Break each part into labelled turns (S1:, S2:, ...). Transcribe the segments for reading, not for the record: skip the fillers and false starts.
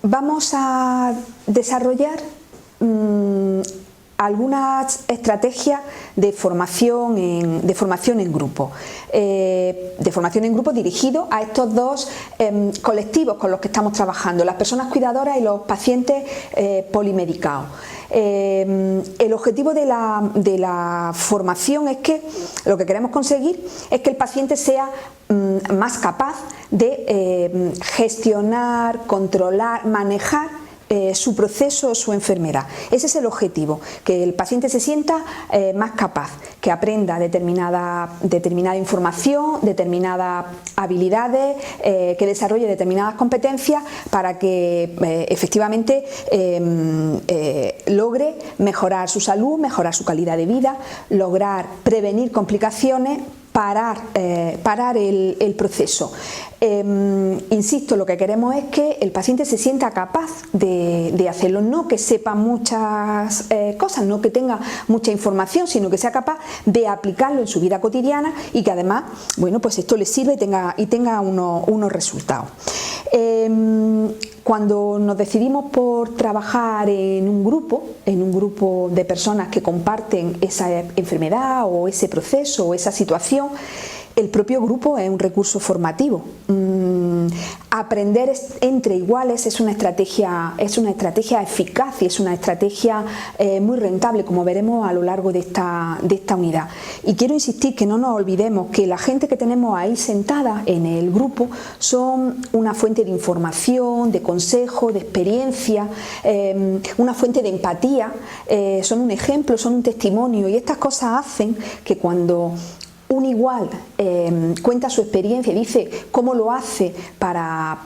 S1: vamos a desarrollar algunas estrategias de formación en grupo. De formación en grupo dirigido a estos dos colectivos con los que estamos trabajando, las personas cuidadoras y los pacientes polimedicados. El objetivo de la formación es que lo que queremos conseguir es que el paciente sea más capaz de gestionar, controlar, manejar su proceso o su enfermedad. Ese es el objetivo, que el paciente se sienta más capaz, que aprenda determinada información, determinadas habilidades, que desarrolle determinadas competencias para que efectivamente logre mejorar su salud, mejorar su calidad de vida, lograr prevenir complicaciones, parar el proceso. Insisto, lo que queremos es que el paciente se sienta capaz de hacerlo, no que sepa muchas cosas, no que tenga mucha información, sino que sea capaz de aplicarlo en su vida cotidiana y que además, bueno, pues esto le sirve y tenga unos resultados. Cuando nos decidimos por trabajar en un grupo de personas que comparten esa enfermedad o ese proceso o esa situación, el propio grupo es un recurso formativo. Aprender entre iguales es una estrategia eficaz y es una estrategia muy rentable, como veremos a lo largo de esta unidad. Y quiero insistir que no nos olvidemos que la gente que tenemos ahí sentada en el grupo son una fuente de información, de consejo, de experiencia, una fuente de empatía, son un ejemplo, son un testimonio, y estas cosas hacen que cuando un igual cuenta su experiencia y dice cómo lo hace para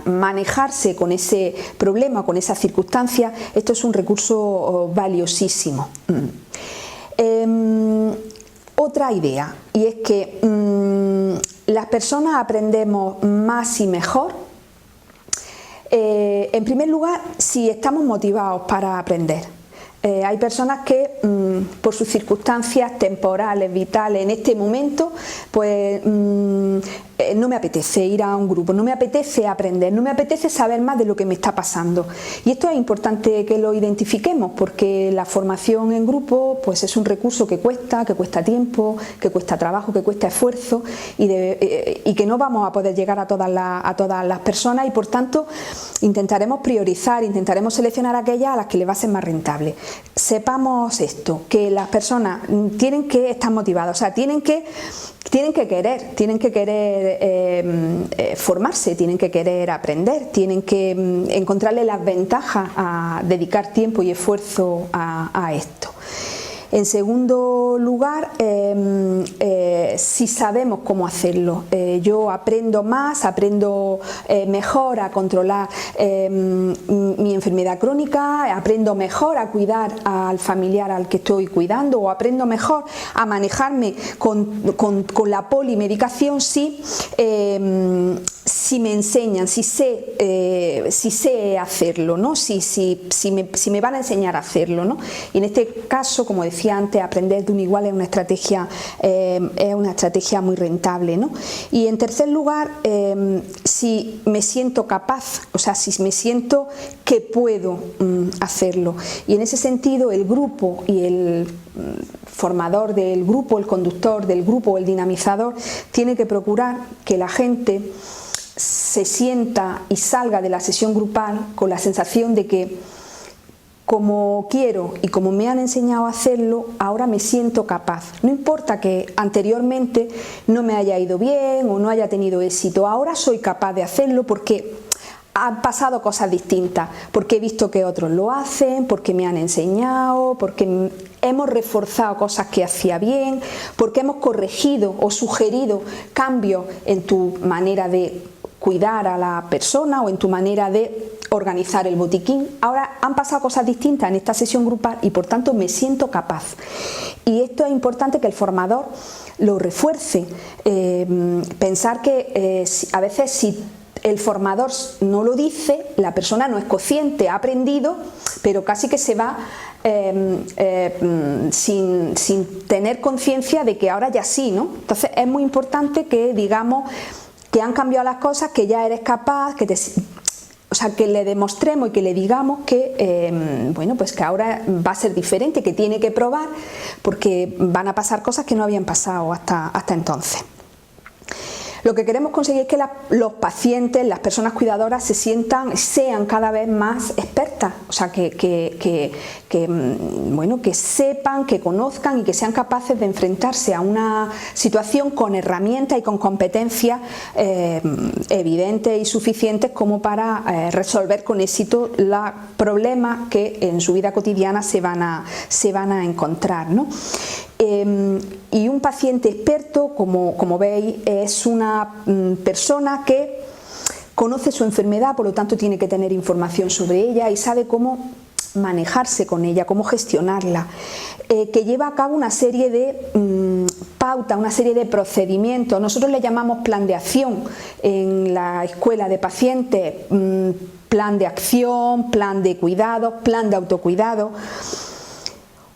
S1: manejarse con ese problema, con esa circunstancia, esto es un recurso valiosísimo. Otra idea, y es que las personas aprendemos más y mejor, en primer lugar, si estamos motivados para aprender. Hay personas que por sus circunstancias temporales, vitales, en este momento, pues no me apetece ir a un grupo, no me apetece aprender, no me apetece saber más de lo que me está pasando. Y esto es importante que lo identifiquemos, porque la formación en grupo pues es un recurso que cuesta tiempo, que cuesta trabajo, que cuesta esfuerzo y que no vamos a poder llegar a todas las personas, y por tanto intentaremos priorizar, intentaremos seleccionar aquellas a las que les va a ser más rentable. Sepamos esto, que las personas tienen que estar motivadas, o sea, tienen que querer formarse, tienen que querer aprender, tienen que encontrarle las ventajas a dedicar tiempo y esfuerzo a esto. En segundo lugar, si sabemos cómo hacerlo, yo aprendo más, aprendo mejor a controlar mi enfermedad crónica, aprendo mejor a cuidar al familiar al que estoy cuidando, o aprendo mejor a manejarme con la polimedicación si me enseñan, si sé hacerlo, ¿no? si me van a enseñar a hacerlo, ¿no? Y en este caso, como decía antes, aprender de un igual es una estrategia muy rentable, ¿no? Y en tercer lugar, si me siento capaz, o sea, si me siento que puedo hacerlo. Y en ese sentido, el grupo y el formador del grupo, el conductor del grupo, el dinamizador, tiene que procurar que la gente se sienta y salga de la sesión grupal con la sensación de que, como quiero y como me han enseñado a hacerlo, ahora me siento capaz. No importa que anteriormente no me haya ido bien o no haya tenido éxito, ahora soy capaz de hacerlo porque han pasado cosas distintas, porque he visto que otros lo hacen, porque me han enseñado, porque hemos reforzado cosas que hacía bien, porque hemos corregido o sugerido cambios en tu manera de cuidar a la persona o en tu manera de organizar el botiquín. Ahora han pasado cosas distintas en esta sesión grupal y por tanto me siento capaz. Y esto es importante que el formador lo refuerce. Pensar que a veces si el formador no lo dice, la persona no es consciente, ha aprendido, pero casi que se va sin tener conciencia de que ahora ya sí, ¿no? Entonces es muy importante que digamos que han cambiado las cosas, que ya eres capaz, o sea, que le demostremos y que le digamos que, bueno, pues que ahora va a ser diferente, que tiene que probar, porque van a pasar cosas que no habían pasado hasta entonces. Lo que queremos conseguir es que los pacientes, las personas cuidadoras sean cada vez más expertas, o sea, bueno, que sepan, que conozcan y que sean capaces de enfrentarse a una situación con herramientas y con competencias evidentes y suficientes como para resolver con éxito los problemas que en su vida cotidiana se van a encontrar, ¿no? Y un paciente experto, como veis, es una persona que conoce su enfermedad, por lo tanto tiene que tener información sobre ella y sabe cómo manejarse con ella, cómo gestionarla, que lleva a cabo una serie de pautas, una serie de procedimientos. Nosotros le llamamos plan de acción en la escuela de pacientes, plan de acción, plan de cuidado, plan de autocuidado.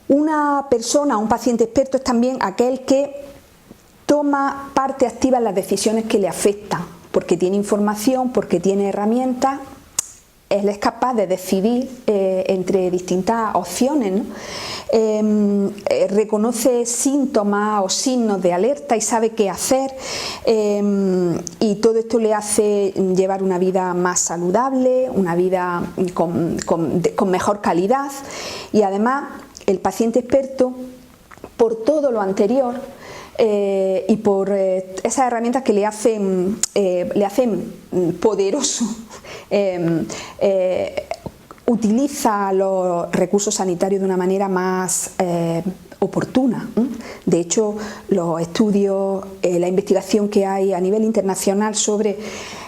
S1: Una persona, un paciente experto es también aquel que toma parte activa en las decisiones que le afectan, porque tiene información, porque tiene herramientas, él es capaz de decidir entre distintas opciones, ¿no? Reconoce síntomas o signos de alerta y sabe qué hacer, y todo esto le hace llevar una vida más saludable, una vida con mejor calidad, y además el paciente experto, por todo lo anterior y por esas herramientas que le hacen poderoso, utiliza los recursos sanitarios de una manera más oportuna. De hecho, los estudios, la investigación que hay a nivel internacional sobre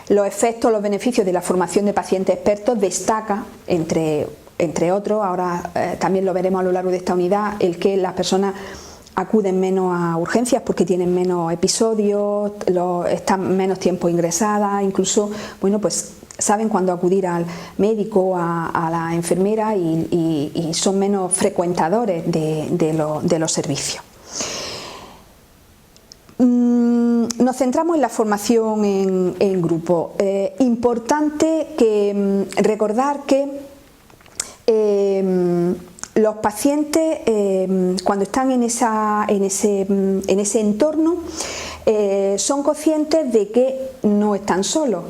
S1: los efectos, los beneficios de la formación de pacientes expertos destaca, entre otros, ahora también lo veremos a lo largo de esta unidad, el que las personas acuden menos a urgencias porque tienen menos episodios, están menos tiempo ingresadas, incluso, bueno, pues saben cuándo acudir al médico, a la enfermera, y son menos frecuentadores de los servicios. Nos centramos en la formación en grupo. Importante recordar que los pacientes, cuando están en ese entorno, son conscientes de que no están solos,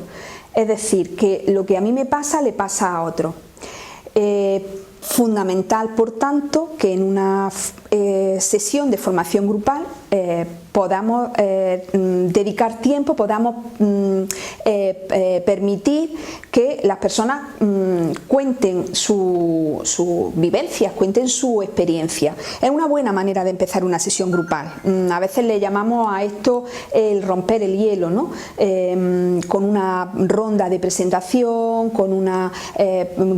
S1: es decir, que lo que a mí me pasa le pasa a otro. Fundamental, por tanto, que en una sesión de formación grupal podamos dedicar tiempo, podamos permitir que las personas cuenten sus vivencias, cuenten su experiencia. Es una buena manera de empezar una sesión grupal. A veces le llamamos a esto el romper el hielo, ¿no? Con una ronda de presentación, con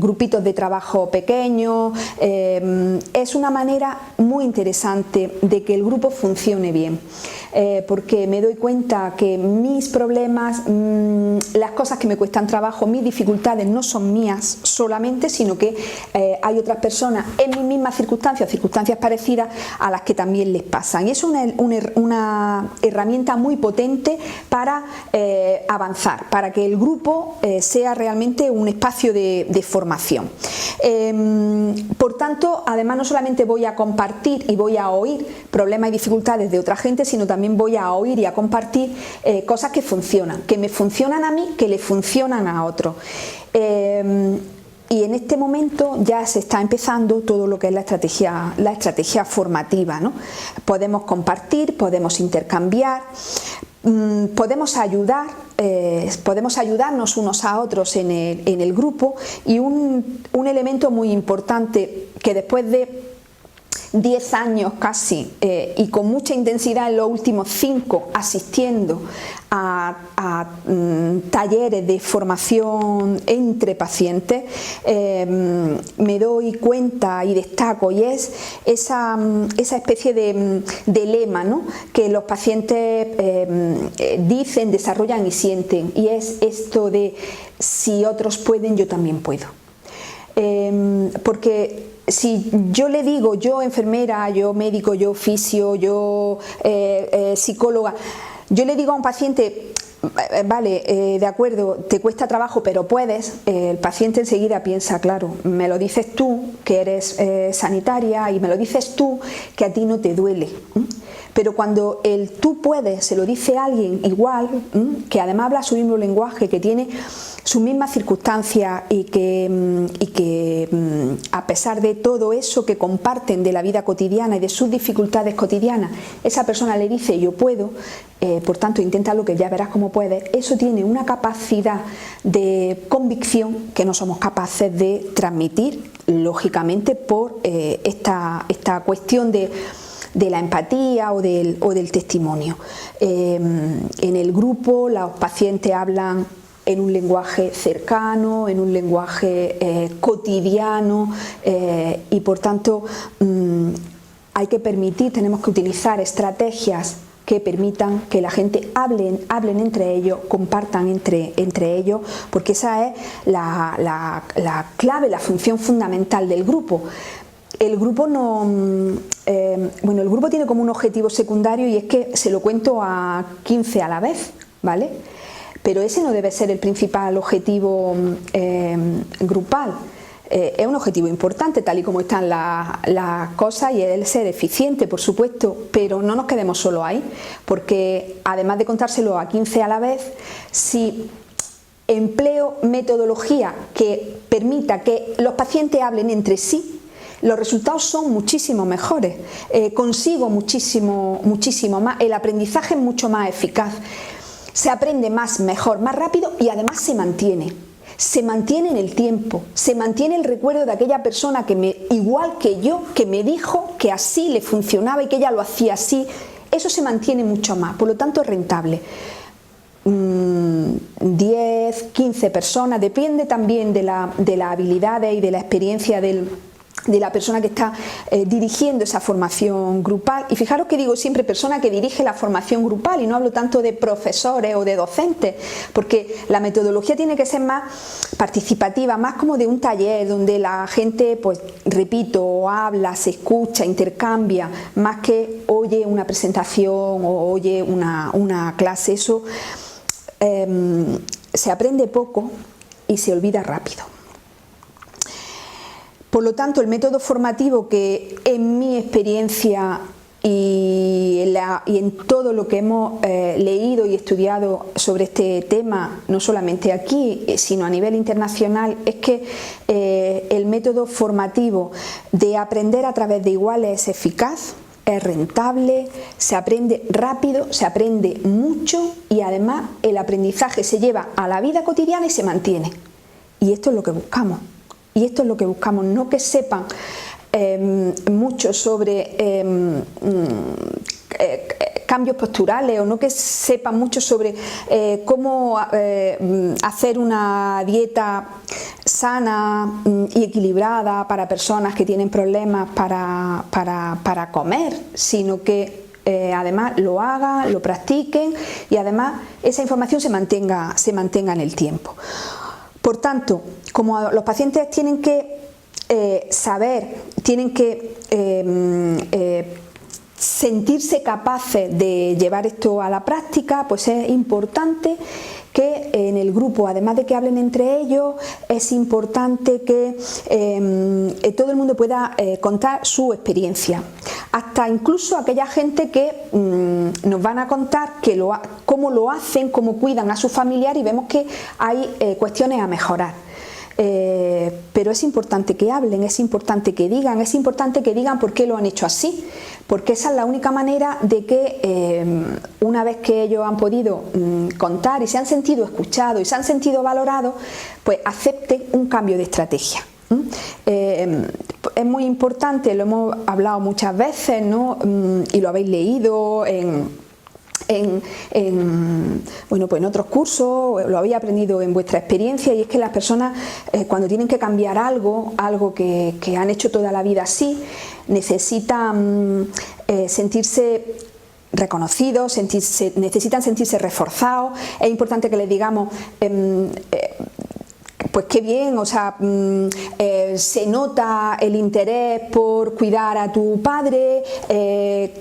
S1: grupitos de trabajo pequeños. Es una manera muy interesante de que el grupo funcione bien. Porque me doy cuenta que mis problemas, las cosas que me cuestan trabajo, mis dificultades no son mías solamente, sino que hay otras personas en mis mismas circunstancias, circunstancias parecidas, a las que también les pasan. Y es una herramienta muy potente para avanzar, para que el grupo sea realmente un espacio de formación. Por tanto, además, no solamente voy a compartir y voy a oír problemas y dificultades de otra gente, sino también voy a oír y a compartir cosas que funcionan, que me funcionan a mí, que le funcionan a otros. Y en este momento ya se está empezando todo lo que es la estrategia formativa, ¿no? Podemos compartir, podemos intercambiar, podemos ayudarnos unos a otros en el grupo, y un elemento muy importante que después de 10 años casi y con mucha intensidad en los últimos 5 asistiendo a talleres de formación entre pacientes, me doy cuenta y destaco, y es esa especie de lema, ¿no?, que los pacientes dicen, desarrollan y sienten, y es esto de: si otros pueden, yo también puedo. Porque si yo le digo, yo enfermera, yo médico, yo fisio, yo psicóloga, yo le digo a un paciente: vale, de acuerdo, te cuesta trabajo pero puedes, el paciente enseguida piensa, claro, me lo dices tú que eres sanitaria y me lo dices tú que a ti no te duele. Pero cuando el tú puedes se lo dice a alguien igual, que además habla su mismo lenguaje, que tiene sus mismas circunstancias y que a pesar de todo eso que comparten de la vida cotidiana y de sus dificultades cotidianas, esa persona le dice yo puedo, por tanto inténtalo que ya verás cómo puedes, eso tiene una capacidad de convicción que no somos capaces de transmitir, lógicamente por esta cuestión de la empatía o del testimonio. En el grupo los pacientes hablan en un lenguaje cercano, en un lenguaje cotidiano y por tanto hay que permitir, tenemos que utilizar estrategias que permitan que la gente hablen entre ellos, compartan entre ellos, porque esa es la clave, la función fundamental del grupo. El grupo el grupo tiene como un objetivo secundario y es que se lo cuento a 15 a la vez, ¿vale? Pero ese no debe ser el principal objetivo grupal. Es un objetivo importante tal y como están las cosas y el ser eficiente, por supuesto, pero no nos quedemos solo ahí, porque además de contárselo a 15 a la vez, si empleo metodología que permita que los pacientes hablen entre sí, los resultados son muchísimo mejores, consigo muchísimo más, el aprendizaje es mucho más eficaz, se aprende más, mejor, más rápido y además se mantiene en el tiempo, se mantiene el recuerdo de aquella persona igual que yo, que me dijo que así le funcionaba y que ella lo hacía así, eso se mantiene mucho más, por lo tanto es rentable. 10, 15 personas, depende también de las habilidades y de la experiencia de la persona que está dirigiendo esa formación grupal. Y fijaros que digo siempre persona que dirige la formación grupal y no hablo tanto de profesores o de docentes, porque la metodología tiene que ser más participativa, más como de un taller donde la gente, pues repito, habla, se escucha, intercambia, más que oye una presentación o oye una clase. Eso se aprende poco y se olvida rápido. Por lo tanto, el método formativo que en mi experiencia y en todo lo que hemos leído y estudiado sobre este tema, no solamente aquí, sino a nivel internacional, es que el método formativo de aprender a través de iguales es eficaz, es rentable, se aprende rápido, se aprende mucho y además el aprendizaje se lleva a la vida cotidiana y se mantiene. Y esto es lo que buscamos. Y esto es lo que buscamos, no que sepan mucho sobre cambios posturales o no que sepan mucho sobre cómo hacer una dieta sana y equilibrada para personas que tienen problemas para comer, sino que además lo hagan, lo practiquen y además esa información se mantenga en el tiempo. Por tanto, como los pacientes tienen que saber, tienen que sentirse capaces de llevar esto a la práctica, pues es importante que en el grupo, además de que hablen entre ellos, es importante que todo el mundo pueda contar su experiencia. Hasta incluso aquella gente que nos van a contar cómo lo hacen, cómo cuidan a su familiar y vemos que hay cuestiones a mejorar. Pero es importante que hablen, es importante que digan por qué lo han hecho así, porque esa es la única manera de que una vez que ellos han podido contar y se han sentido escuchados y se han sentido valorados, pues acepten un cambio de estrategia. Es muy importante, lo hemos hablado muchas veces, ¿no? Y lo habéis leído en otros cursos, lo habéis aprendido en vuestra experiencia, y es que las personas cuando tienen que cambiar algo que han hecho toda la vida así, necesitan sentirse reconocidos, necesitan sentirse reforzados. Es importante que les digamos pues qué bien, o sea, se nota el interés por cuidar a tu padre,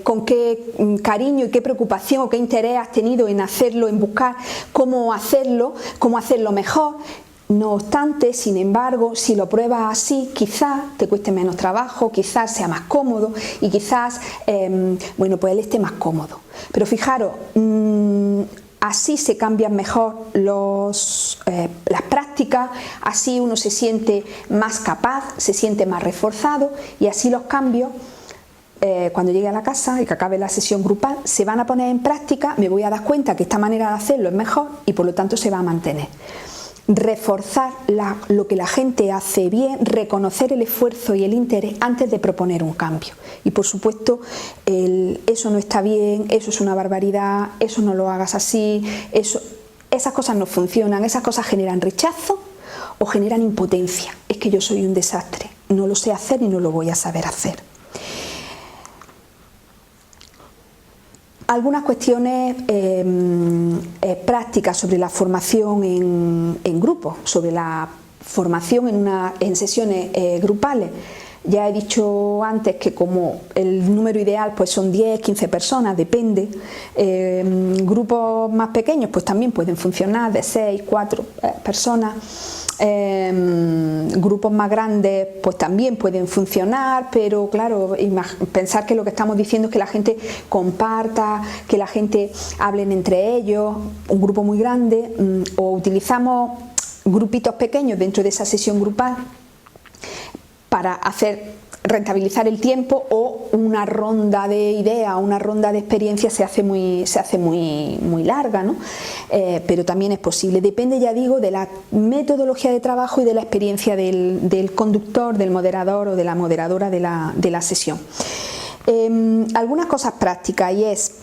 S1: con qué cariño y qué preocupación o qué interés has tenido en hacerlo, en buscar cómo hacerlo mejor. No obstante, sin embargo, si lo pruebas así, quizás te cueste menos trabajo, quizás sea más cómodo y quizás, bueno, pues él esté más cómodo. Pero fijaros, así se cambian mejor las prácticas, así uno se siente más capaz, se siente más reforzado y así los cambios, cuando llegue a la casa y que acabe la sesión grupal, se van a poner en práctica, me voy a dar cuenta que esta manera de hacerlo es mejor y por lo tanto se va a mantener. Reforzar lo que la gente hace bien, reconocer el esfuerzo y el interés antes de proponer un cambio. Y por supuesto, eso no está bien, eso es una barbaridad, eso no lo hagas así, esas cosas no funcionan, esas cosas generan rechazo o generan impotencia. Es que yo soy un desastre, no lo sé hacer y no lo voy a saber hacer. Algunas cuestiones prácticas sobre la formación en grupo, sobre la formación en sesiones grupales. Ya he dicho antes que como el número ideal pues son 10, 15 personas, depende. Grupos más pequeños pues también pueden funcionar de 6, 4 personas. Grupos más grandes pues también pueden funcionar, pero claro, pensar que lo que estamos diciendo es que la gente comparta, que la gente hablen entre ellos, un grupo muy grande, o utilizamos grupitos pequeños dentro de esa sesión grupal para rentabilizar el tiempo, o una ronda de ideas, una ronda de experiencias se hace muy larga, ¿no? Pero también es posible, depende, ya digo, de la metodología de trabajo y de la experiencia del conductor, del moderador o de la moderadora de la sesión. Algunas cosas prácticas, y es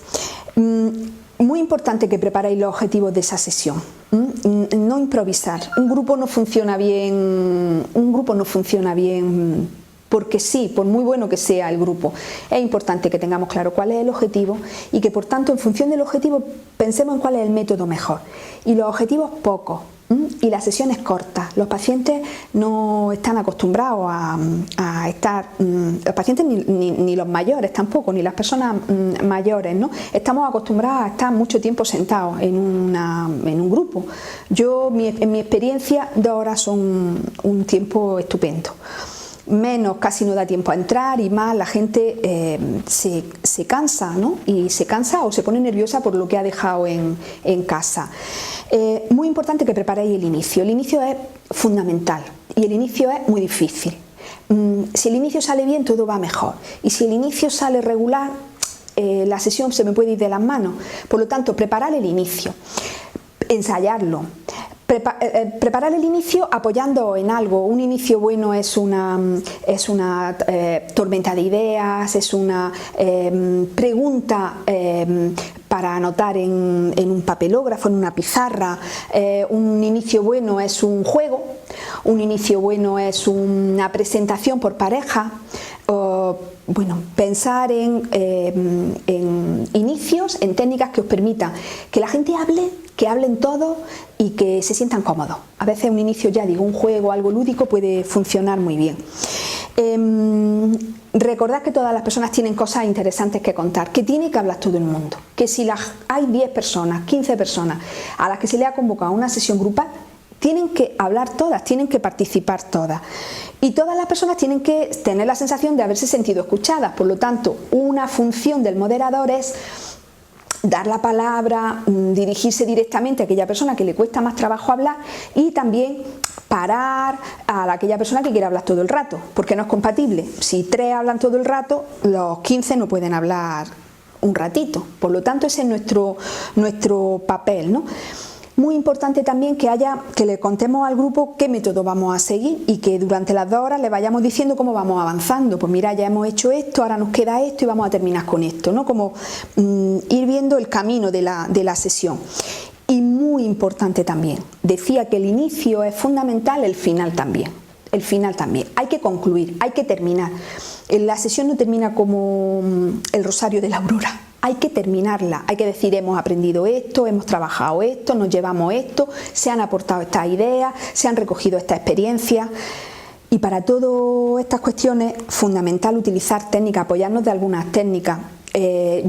S1: muy importante que preparéis los objetivos de esa sesión. No improvisar. Un grupo no funciona bien porque sí, por muy bueno que sea el grupo. Es importante que tengamos claro cuál es el objetivo y que por tanto en función del objetivo pensemos en cuál es el método mejor. Y los objetivos pocos y las sesiones cortas. Los pacientes no están acostumbrados a estar, los pacientes ni los mayores tampoco, ni las personas mayores, ¿no? Estamos acostumbrados a estar mucho tiempo sentados en un grupo. En mi experiencia, 2 horas son un tiempo estupendo. Menos casi no da tiempo a entrar y más la gente se cansa, ¿no? Y se cansa o se pone nerviosa por lo que ha dejado en casa. Muy importante que preparéis el inicio. El inicio es fundamental y el inicio es muy difícil. Si el inicio sale bien, todo va mejor, y si el inicio sale regular, la sesión se me puede ir de las manos. Por lo tanto, preparar el inicio, ensayarlo. Preparar el inicio apoyando en algo. Un inicio bueno es una tormenta de ideas, es una pregunta para anotar en un papelógrafo, en una pizarra. Un inicio bueno es un juego, un inicio bueno es una presentación por pareja. Bueno, pensar en inicios, en técnicas que os permitan que la gente hable, que hablen todos y que se sientan cómodos. A veces un inicio, ya digo, un juego, algo lúdico puede funcionar muy bien. Recordad que todas las personas tienen cosas interesantes que contar, que tiene que hablar todo el mundo, que si hay 10 personas, 15 personas a las que se le ha convocado a una sesión grupal, tienen que hablar todas, tienen que participar todas. Y todas las personas tienen que tener la sensación de haberse sentido escuchadas. Por lo tanto, una función del moderador es dar la palabra, dirigirse directamente a aquella persona que le cuesta más trabajo hablar, y también parar a aquella persona que quiere hablar todo el rato, porque no es compatible. Si 3 hablan todo el rato, los 15 no pueden hablar un ratito. Por lo tanto, ese es nuestro papel, ¿no? Muy importante también que le contemos al grupo qué método vamos a seguir y que durante las 2 horas le vayamos diciendo cómo vamos avanzando. Pues mira, ya hemos hecho esto, ahora nos queda esto y vamos a terminar con esto, ¿no? Como ir viendo el camino de la sesión. Y muy importante también, decía que el inicio es fundamental, el final también. El final también. Hay que concluir, hay que terminar. La sesión no termina como el rosario de la aurora. hay que terminarla, hay que decir hemos aprendido esto, hemos trabajado esto, nos llevamos esto, se han aportado estas ideas, se han recogido estas experiencias. Y para todas estas cuestiones es fundamental utilizar técnicas, apoyarnos de algunas técnicas.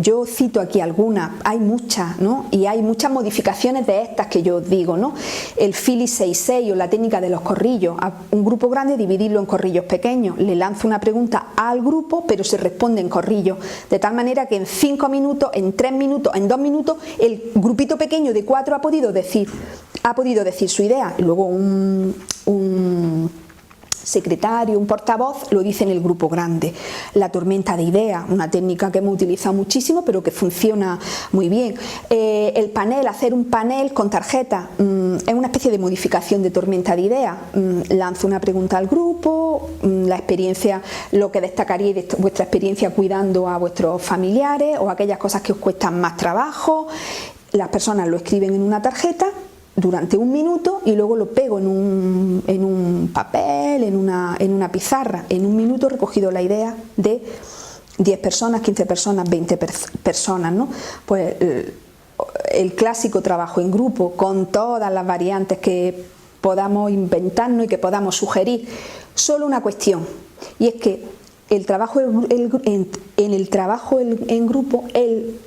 S1: Yo cito aquí algunas, hay muchas, ¿no? Y hay muchas modificaciones de estas que yo os digo, ¿no? El Philly 6-6 o la técnica de los corrillos. A un grupo grande dividirlo en corrillos pequeños. Le lanzo una pregunta al grupo, pero se responde en corrillos. De tal manera que en 5 minutos, en 3 minutos, en 2 minutos, el grupito pequeño de 4 ha podido decir su idea. Y luego un secretario, un portavoz, lo dice en el grupo grande. La tormenta de ideas, una técnica que hemos utilizado muchísimo pero que funciona muy bien. El panel, hacer un panel con tarjetas, es una especie de modificación de tormenta de ideas. Lanzo una pregunta al grupo, la experiencia, lo que destacaría de vuestra experiencia cuidando a vuestros familiares o aquellas cosas que os cuestan más trabajo. Las personas lo escriben en una tarjeta durante 1 minuto y luego lo pego en un papel, en una pizarra. En 1 minuto he recogido la idea de 10 personas, 15 personas, 20 personas, ¿no? Pues el clásico trabajo en grupo con todas las variantes que podamos inventarnos y que podamos sugerir. Solo una cuestión, y es que el trabajo en grupo, el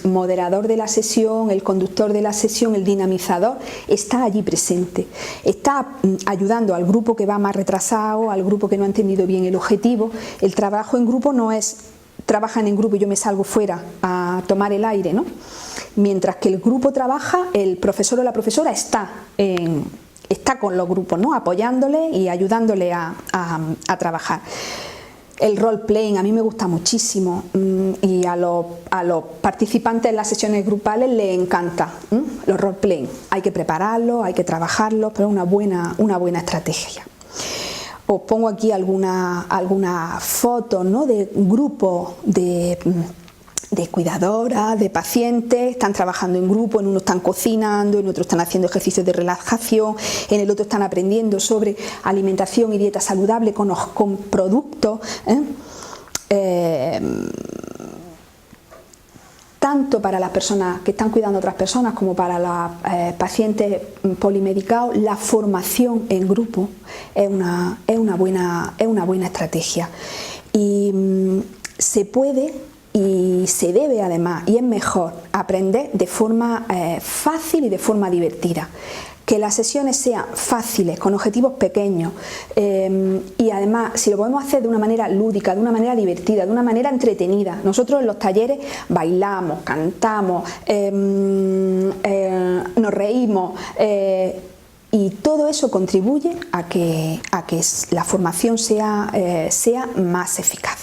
S1: moderador de la sesión, el conductor de la sesión, el dinamizador, está allí presente, está ayudando al grupo que va más retrasado, al grupo que no ha entendido bien el objetivo. El trabajo en grupo no es trabajan en grupo y yo me salgo fuera a tomar el aire, ¿no? Mientras que el grupo trabaja, el profesor o la profesora está con los grupos, ¿no? Apoyándole y ayudándole a trabajar. El role-playing a mí me gusta muchísimo y a los participantes en las sesiones grupales les encanta los role-playing. Hay que prepararlo, hay que trabajarlo, pero es una buena estrategia. Os pongo aquí algunas fotos, ¿no? De grupos de cuidadoras, de pacientes, están trabajando en grupo, en uno están cocinando, en otro están haciendo ejercicios de relajación, en el otro están aprendiendo sobre alimentación y dieta saludable con productos, tanto para las personas que están cuidando a otras personas como para los pacientes polimedicados. La formación en grupo es una buena estrategia y se puede y se debe además, y es mejor, aprender de forma fácil y de forma divertida. Que las sesiones sean fáciles, con objetivos pequeños y además si lo podemos hacer de una manera lúdica, de una manera divertida, de una manera entretenida. Nosotros en los talleres bailamos, cantamos, nos reímos y todo eso contribuye a que la formación sea más eficaz.